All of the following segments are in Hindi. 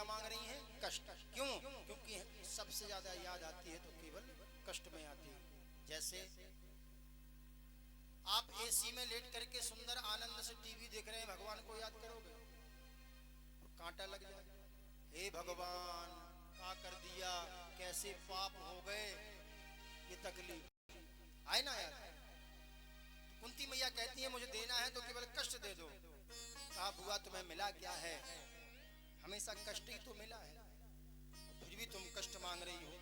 क्या मांग रही हैं? कष्ट। क्यों? क्योंकि सबसे ज्यादा याद आती है तो केवल कष्ट में आती है। जैसे आप एसी में लेट करके सुंदर आनंद से टीवी देख रहे हैं, भगवान को याद करोगे और कांटा लग जाए, हे भगवान क्या कर दिया, कैसे पाप हो गए, ये तकलीफ आए ना यार। कुंती मैया कहती है मुझे देना है तो केवल कष्ट दे दो। कहा बुआ तुम्हें मिला क्या है? हमेशा कष्ट ही तो मिला है, फिर भी तुम कष्ट मांग रही हो।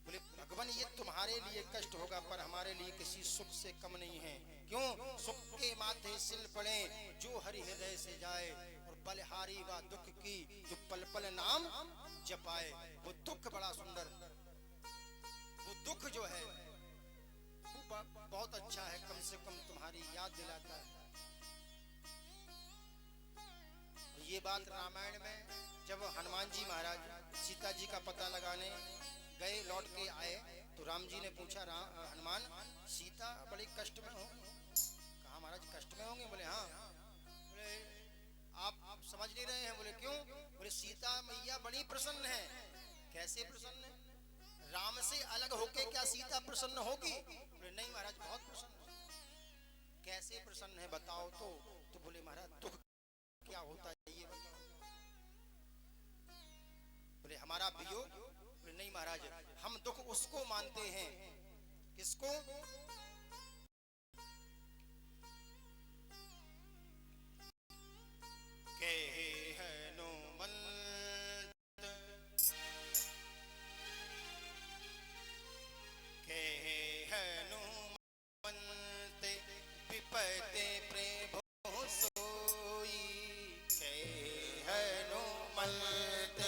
बोले भगवान ये तुम्हारे लिए कष्ट होगा पर हमारे लिए किसी सुख से कम नहीं है। क्यों? सुख के माथे सिल पड़े जो हरि हृदय से जाए, और बलिहारी व दुख की जो पल पल नाम जपाए। वो दुख बड़ा सुंदर, वो दुख जो है वो बहुत अच्छा है, कम से कम तुम्हारी याद दिलाता है। ये बात रामायण में जब हनुमान जी महाराज सीता जी का पता लगाने गए, लौट के आए तो राम जी ने पूछा हनुमान सीता बड़े कष्ट में हो? कहा महाराज कष्ट में होंगे? बोले हाँ। बोले आप समझ नहीं रहे हैं। बोले क्यों? बोले सीता मैया बड़ी प्रसन्न है। कैसे प्रसन्न है? राम से अलग होके क्या सीता प्रसन्न होगी? बोले नहीं महाराज बहुत प्रसन्न है। कैसे प्रसन्न है बताओ तो बोले महाराज दुख क्या होता है ये बताओ। बोले हमारा वियोग? बोले नहीं महाराज हम दुख उसको मानते हैं। किसको? के विपते प्रभु सोई, के हनुमंत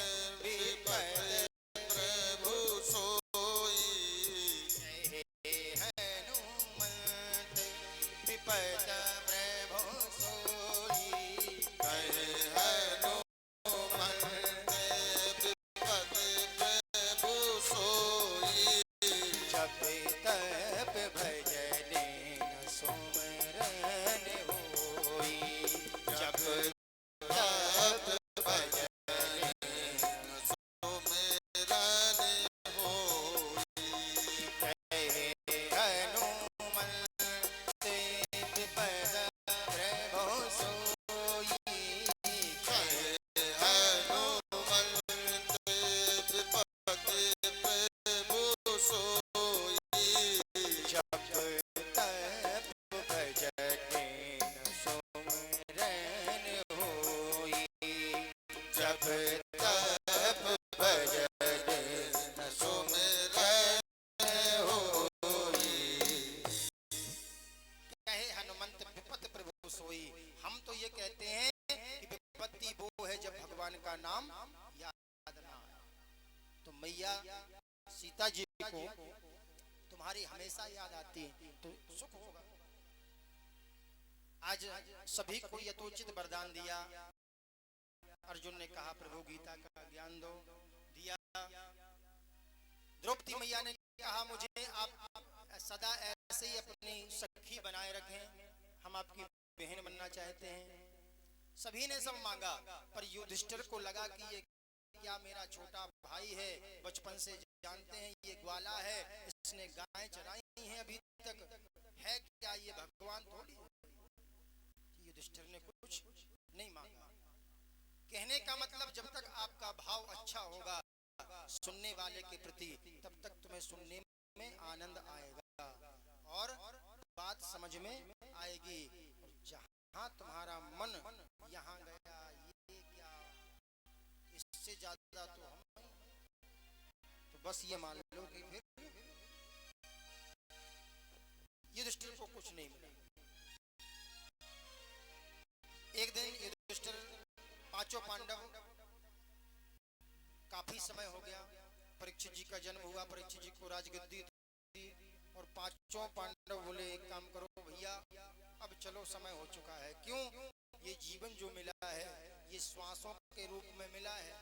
विपते प्रभु सोई, के हनुमंत विपते प्रभु सोई, के हनुमंत विपते प्रभु सोई। जप तप भजने न सुमरन होई, जप तप भजने न सुमरन होई। हनुमंत विपद प्रभु सोई, हनुमंत विपद प्रभु सोई। जप तप भजने न सुमरन होई, जप तप भजने न सुमरन होई। कहे हनुमंत विपत प्रभु सोई। हम तो ये कहते हैं कि विपत्ति वो है जब भगवान का नाम याद ना आए। तो मैया सीता जी को तुम्हारी हमेशा याद आती है तो सुख होगा। आज सभी को यथोचित वरदान दिया। अर्जुन ने कहा प्रभु गीता का ज्ञान दो, दिया। द्रौपदी मैया ने कहा मुझे आप सदा ऐसे ही अपनी सखी बनाए रखें, हम आपकी बहन बनना चाहते हैं। सभी ने सब मांगा पर युधिष्ठिर को लगा कि ये क्या मेरा छोटा भाई है, बचपन से जानते हैं ये ग्वाला है, इसने गायें चराई हैं अभी तक, है क्या ये भगवान थोड़ी। युधिष्ठिर ने कुछ नहीं मांगा। कहने का मतलब जब तक आपका भाव अच्छा होगा सुनने वाले के प्रति, तब तक तुम्हें सुनने में आनंद आएगा और बात समझ में आएगी। और जहां तुम्हारा मन यहाँ गया, ये क्या, इससे ज्यादा तो हम, तो बस ये मान लो कि फिर युधिष्ठिर को कुछ नहीं मिला। एक दिन युधिष्ठिर, पांचों पांडव, काफी समय हो गया, परीक्षित जी का जन्म हुआ, परीक्षित जी को राजगद्दी थी और पांचों पांडव बोले एक काम करो भैया अब चलो समय हो चुका है। क्यों? ये जीवन जो मिला है ये श्वासों के रूप में मिला है,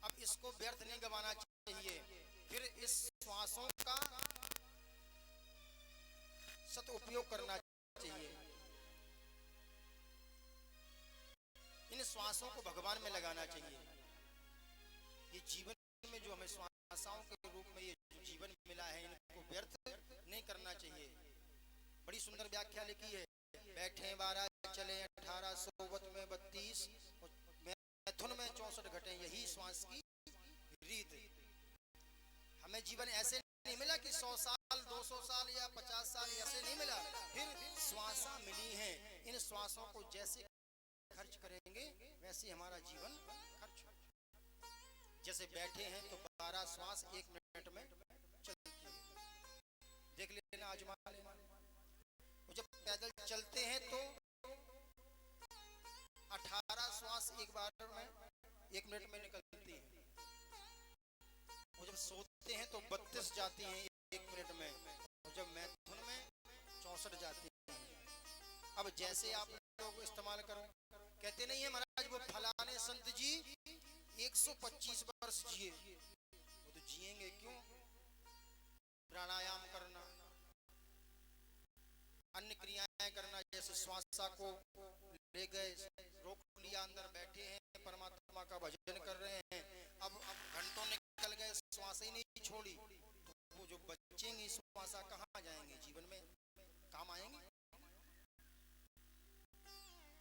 अब इसको व्यर्थ नहीं गंवाना चाहिए। फिर इस श्वासों का सदुपयोग करना चाहिए। श्वासों को भगवान में लगाना चाहिए। ये जीवन में जो हमें श्वासों के रूप में ये जीवन मिला है, इनको व्यर्थ नहीं करना चाहिए। बड़ी सुंदर व्याख्या लिखी है, बैठे 12 चले 18 सोबत में 32 मैथुन में 64 घटे, यही श्वास की रीत। हमें जीवन ऐसे नहीं मिला कि 100 साल 200 साल या 50 साल ऐसे नहीं मिला, फिर श्वासा मिली हैं। इन श्वासों को जैसे खर्च करेंगे वैसे हमारा जीवन खर्च हो। जैसे बैठे हैं तो 12 श्वास 1 मिनट में चलती है, देख लेना, आजमा लेना। जब पैदल चलते हैं तो 18 श्वास एक बार में 1 मिनट में निकलती है। और जब सोते हैं तो 32 जाती हैं 1 मिनट में, और जब मैथुन में 64 जाती हैं। अब जैसे आप लोग इस्तेमाल करो, कहते नहीं है महाराज वो फलाने संत जी 125 वर्ष जिए, वो तो जिएंगे क्यों? प्राणायाम करना, अन्य क्रियाएं करना, जैसे श्वासा को ले गए, रोक लिया, अंदर बैठे हैं, परमात्मा का भजन कर रहे हैं, अब घंटों निकल गए, श्वास ही नहीं छोड़ी, तो वो जो बचेंगे श्वासा कहाँ जाएंगे? जीवन में काम आएंगे?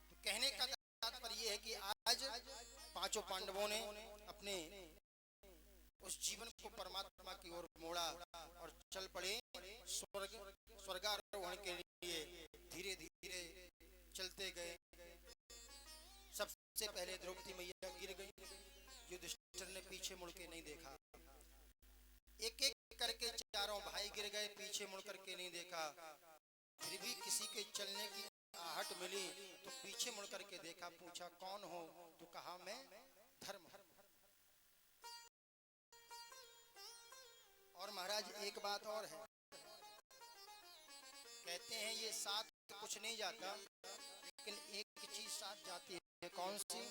तो कहने का तात्पर्य ये है कि आज पांचों पांडवों ने अपने उस जीवन को परमात्मा की ओर मोड़ा और चल पड़े स्वर्गारोहण के लिए। धीरे धीरे चलते गए। सबसे पहले द्रौपदी मैया गिर गई, युधिष्ठिर ने पीछे मुड़ के नहीं देखा। एक एक करके चारों भाई गिर गए, पीछे मुड़ करके नहीं देखा। फिर भी किसी के चलने की आहट मिली तो पीछे मुड़ करके देखा, पूछा कौन हो? तो कहा मैं धर्म। और महाराज एक बात और है, कहते हैं ये साथ कुछ नहीं जाता, लेकिन एक चीज साथ जाती है। कौन सी?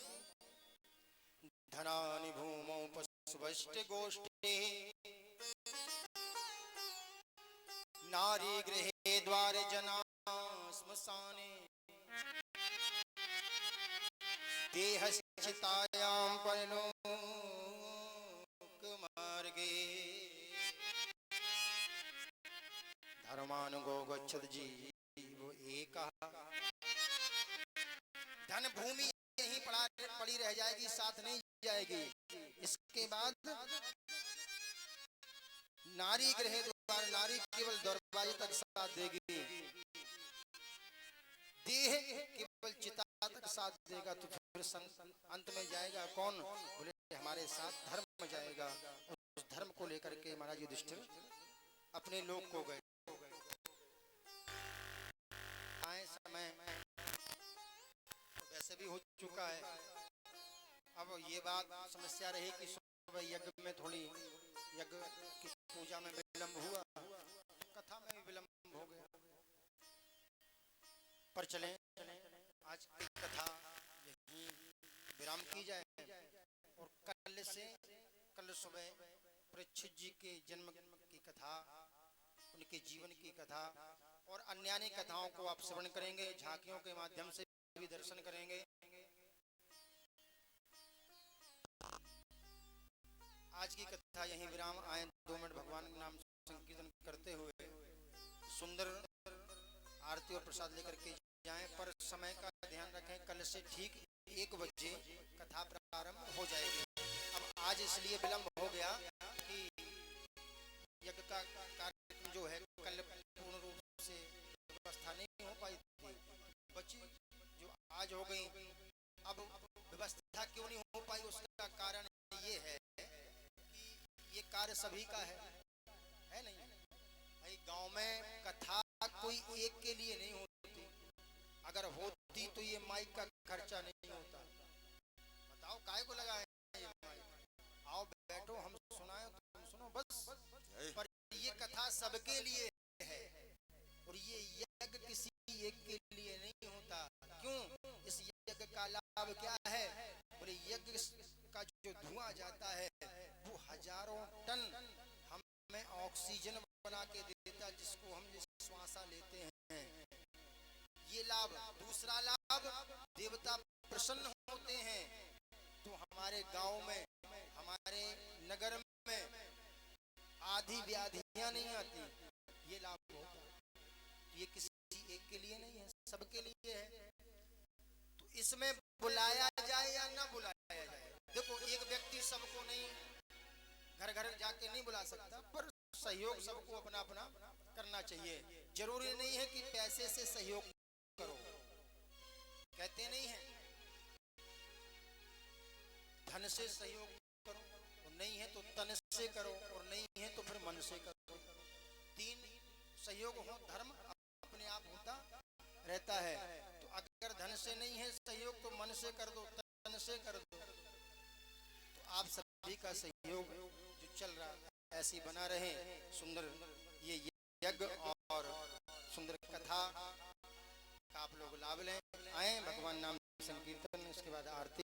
धनानि भूमौ पशुवष्ट गोष्ठे नारी गृहे द्वारे जना श्मशाने देहश्चितायां परलोक मार्गे धर्मानुगो गच्छति जीवो एकः। धन भूमि यहीं पड़ी रह जाएगी, साथ नहीं जाएगी। इसके बाद नारी गृह द्वार, नारी केवल दरवाजे तक साथ देगी, देह केवल चिता तक साथ देगा। तो फिर अंत में जाएगा कौन? बोले हमारे साथ धर्म जाएगा। उस धर्म को लेकर के महाराज युधिष्ठिर अपने लोक को गए। आए समय वैसे भी हो चुका है। अब ये बात समस्या रही कि सुबह यज्ञ में थोड़ी यज्ञ की पूजा में विलंब हुआ, कथा में भी विलंब हो गया। पर चलें आज की कथा यहीं विराम की जाए और कल सुबह परीक्षित जी के जन्म की कथा, उनके जीवन की कथा और अन्य कथाओं को आप श्रवण करेंगे, झांकियों के माध्यम से भी दर्शन करेंगे। आज की कथा यहीं विराम। आए 2 मिनट भगवान के नाम संकीर्तन करते हुए सुंदर आरती और प्रसाद लेकर के जाएं, पर समय का ध्यान रखें, कल से ठीक 1 बजे कथा प्रारंभ हो जाएगी। अब आज इसलिए विलंब हो गया कि यज्ञ का कार्यक्रम जो है कल पूर्ण रूप से व्यवस्था नहीं हो पाई थी, बची जो आज हो गई। अब व्यवस्था क्यों नहीं हो पाई, उसका कारण ये है कि ये कार्य सभी का है नहीं भाई। गांव में कथा कोई एक के लिए नहीं होती, अगर होती तो ये माइक का खर्चा नहीं होता। बताओ काहे को लगाए ये माइक? आओ बैठो, हम सुनाए तो तुम सुनो बस। पर ये कथा सबके लिए है और ये यज्ञ किसी एक के लिए नहीं होता। क्यों? इस यज्ञ का लाभ क्या है? बोले यज्ञ का जो धुआं जाता है वो हजारों टन हमें ऑक्सीजन बना के देता, जिसको हम श्वासा लेते हैं। ये लाभ। दूसरा लाभ, देवता प्रसन्न होते हैं हमारे गांव में, हमारे नगर में आधी व्याधियां नहीं आती, ये लाभ होता है। ये किसी एक के लिए नहीं है, सबके लिए है। तो इसमें बुलाया जाए या ना बुलाया जाए, देखो एक व्यक्ति सबको नहीं घर घर जाके नहीं बुला सकता, पर सहयोग सबको अपना अपना करना चाहिए। जरूरी नहीं है कि पैसे से सहयोग करो, कहते नहीं है धन से सहयोग करो, और नहीं है तो तन से करो, और नहीं है तो फिर मन से करो। तीन सहयोग हो, धर्म अपने आप होता रहता है। तो अगर धन से नहीं है सहयोग तो मन से कर दो, तन से कर दो। तो आप सभी का सहयोग जो चल रहा है ऐसी बना रहे। सुंदर ये यज्ञ और सुंदर कथा का आप लोग लाभ लें। आए भगवान नाम संकीर्तन, इसके बाद आरती।